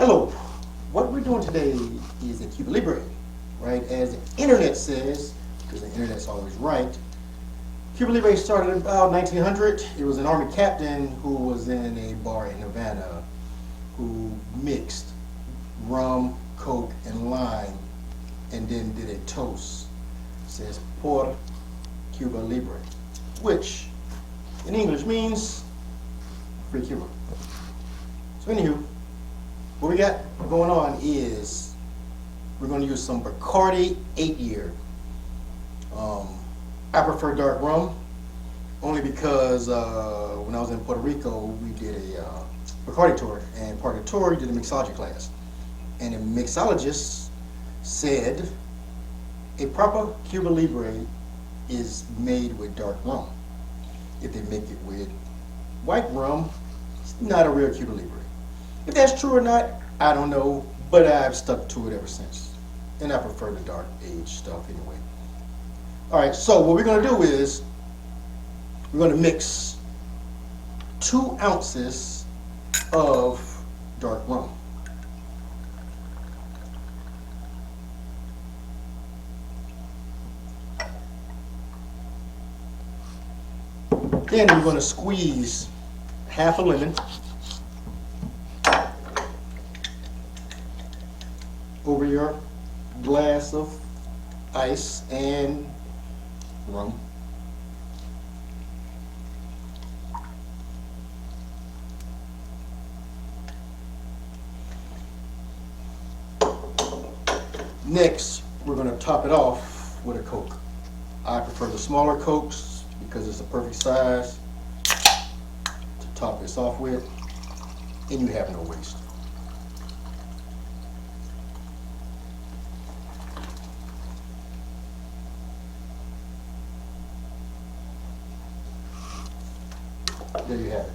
Hello. What we're doing today is a Cuba Libre, right? As the internet says, because the internet's always right. Cuba Libre started about 1900. It was an army captain who was in a bar in Havana who mixed rum, coke, and lime and then did a toast. It says Por Cuba Libre, which in English means free Cuba. So anywho, what we got going on is we're going to use some Bacardi 8-year. I prefer dark rum only because when I was in Puerto Rico, we did a Bacardi tour, and part of the tour we did a mixology class. And the mixologist said a proper Cuba Libre is made with dark rum. If they make it with white rum, it's not a real Cuba Libre. If that's true or not, I don't know, but I've stuck to it ever since. And I prefer the dark aged stuff anyway. Alright, so what we're going to do is we're going to mix 2 ounces of dark rum. Then we're going to squeeze half a lemon over your glass of ice and rum. Next, we're going to top it off with a Coke. I prefer the smaller Cokes because it's the perfect size to top this off with, and you have no waste. There you have it.